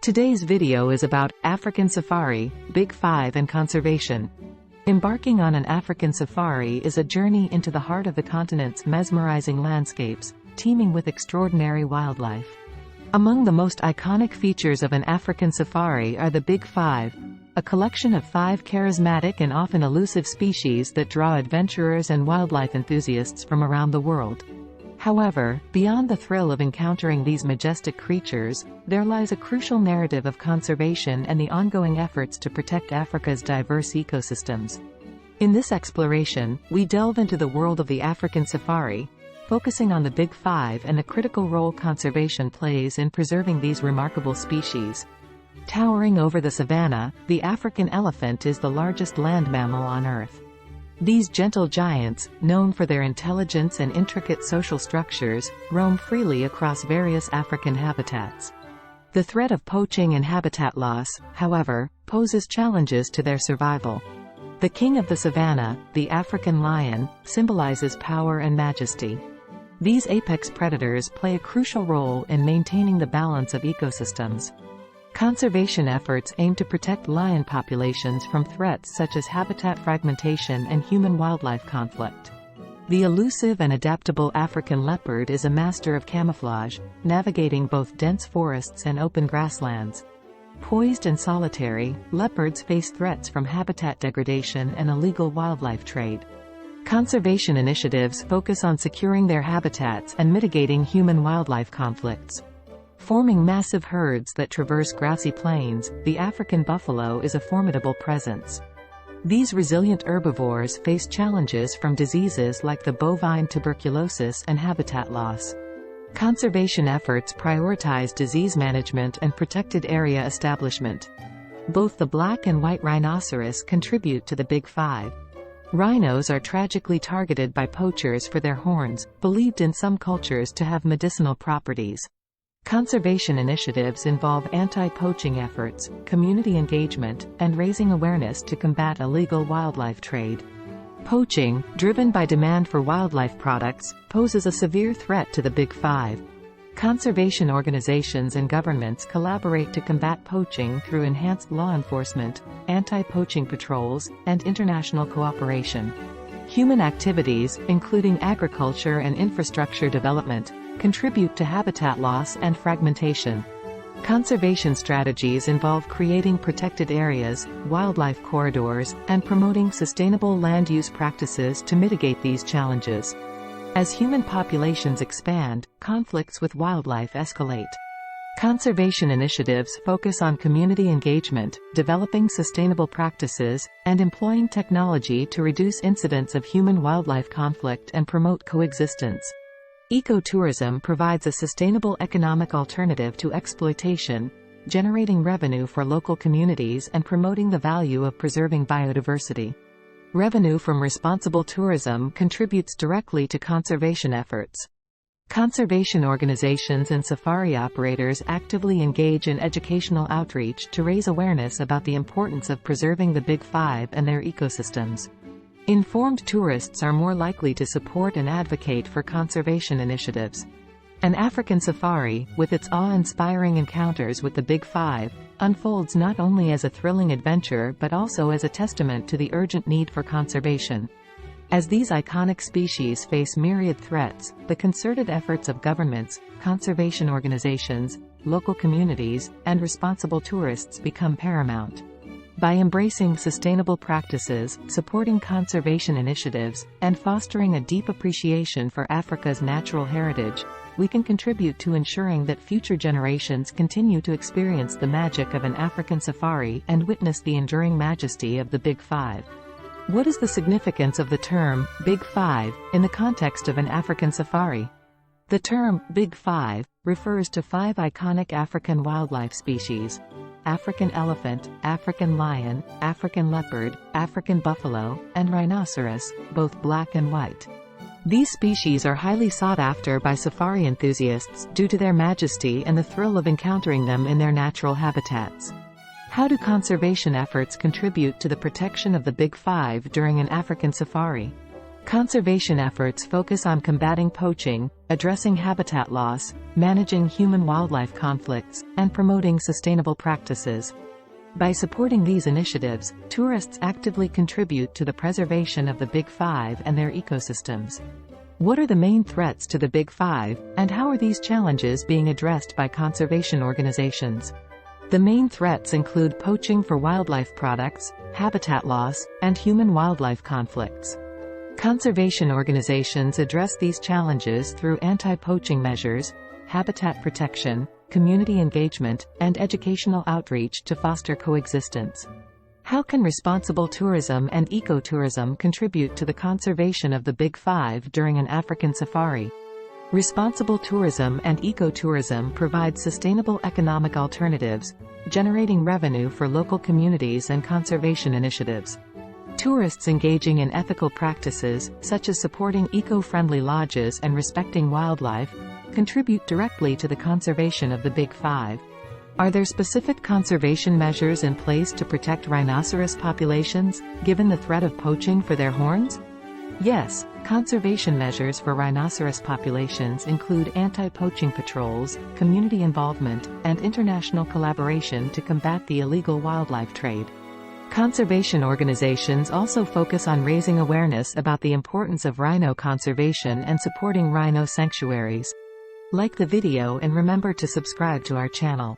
Today's video is about African safari, Big Five and conservation. Embarking on an African safari is a journey into the heart of the continent's mesmerizing landscapes, teeming with extraordinary wildlife. Among the most iconic features of an African safari are the Big Five, a collection of 5 charismatic and often elusive species that draw adventurers and wildlife enthusiasts from around the world. However, beyond the thrill of encountering these majestic creatures, there lies a crucial narrative of conservation and the ongoing efforts to protect Africa's diverse ecosystems. In this exploration, we delve into the world of the African safari, focusing on the Big Five and the critical role conservation plays in preserving these remarkable species. Towering over the savannah, the African elephant is the largest land mammal on Earth. These gentle giants, known for their intelligence and intricate social structures, roam freely across various African habitats. The threat of poaching and habitat loss, however, poses challenges to their survival. The king of the savannah, the African lion, symbolizes power and majesty. These apex predators play a crucial role in maintaining the balance of ecosystems. Conservation efforts aim to protect lion populations from threats such as habitat fragmentation and human-wildlife conflict. The elusive and adaptable African leopard is a master of camouflage, navigating both dense forests and open grasslands. Poised and solitary, leopards face threats from habitat degradation and illegal wildlife trade. Conservation initiatives focus on securing their habitats and mitigating human-wildlife conflicts. Forming massive herds that traverse grassy plains, the African buffalo is a formidable presence. These resilient herbivores face challenges from diseases like the bovine tuberculosis and habitat loss. Conservation efforts prioritize disease management and protected area establishment. Both the black and white rhinoceros contribute to the Big Five. Rhinos are tragically targeted by poachers for their horns, believed in some cultures to have medicinal properties. Conservation initiatives involve anti-poaching efforts, community engagement, and raising awareness to combat illegal wildlife trade. Poaching, driven by demand for wildlife products, poses a severe threat to the Big Five. Conservation organizations and governments collaborate to combat poaching through enhanced law enforcement, anti-poaching patrols, and international cooperation. Human activities, including agriculture and infrastructure development, contribute to habitat loss and fragmentation. Conservation strategies involve creating protected areas, wildlife corridors, and promoting sustainable land use practices to mitigate these challenges. As human populations expand, conflicts with wildlife escalate. Conservation initiatives focus on community engagement, developing sustainable practices, and employing technology to reduce incidents of human-wildlife conflict and promote coexistence. Ecotourism provides a sustainable economic alternative to exploitation, generating revenue for local communities and promoting the value of preserving biodiversity. Revenue from responsible tourism contributes directly to conservation efforts. Conservation organizations and safari operators actively engage in educational outreach to raise awareness about the importance of preserving the Big Five and their ecosystems. Informed tourists are more likely to support and advocate for conservation initiatives. An African safari, with its awe-inspiring encounters with the Big Five, unfolds not only as a thrilling adventure but also as a testament to the urgent need for conservation. As these iconic species face myriad threats, the concerted efforts of governments, conservation organizations, local communities, and responsible tourists become paramount. By embracing sustainable practices, supporting conservation initiatives, and fostering a deep appreciation for Africa's natural heritage, we can contribute to ensuring that future generations continue to experience the magic of an African safari and witness the enduring majesty of the Big Five. What is the significance of the term, Big Five, in the context of an African safari? The term, Big Five, refers to 5 iconic African wildlife species: African elephant, African lion, African leopard, African buffalo, and rhinoceros, both black and white. These species are highly sought after by safari enthusiasts due to their majesty and the thrill of encountering them in their natural habitats. How do conservation efforts contribute to the protection of the Big Five during an African safari? Conservation efforts focus on combating poaching, addressing habitat loss, managing human-wildlife conflicts, and promoting sustainable practices. By supporting these initiatives, tourists actively contribute to the preservation of the Big Five and their ecosystems. What are the main threats to the Big Five, and how are these challenges being addressed by conservation organizations? The main threats include poaching for wildlife products, habitat loss, and human-wildlife conflicts. Conservation organizations address these challenges through anti-poaching measures, habitat protection, community engagement, and educational outreach to foster coexistence. How can responsible tourism and ecotourism contribute to the conservation of the Big Five during an African safari? Responsible tourism and ecotourism provide sustainable economic alternatives, generating revenue for local communities and conservation initiatives. Tourists engaging in ethical practices, such as supporting eco-friendly lodges and respecting wildlife, contribute directly to the conservation of the Big Five. Are there specific conservation measures in place to protect rhinoceros populations, given the threat of poaching for their horns? Yes, conservation measures for rhinoceros populations include anti-poaching patrols, community involvement, and international collaboration to combat the illegal wildlife trade. Conservation organizations also focus on raising awareness about the importance of rhino conservation and supporting rhino sanctuaries. Like the video and remember to subscribe to our channel.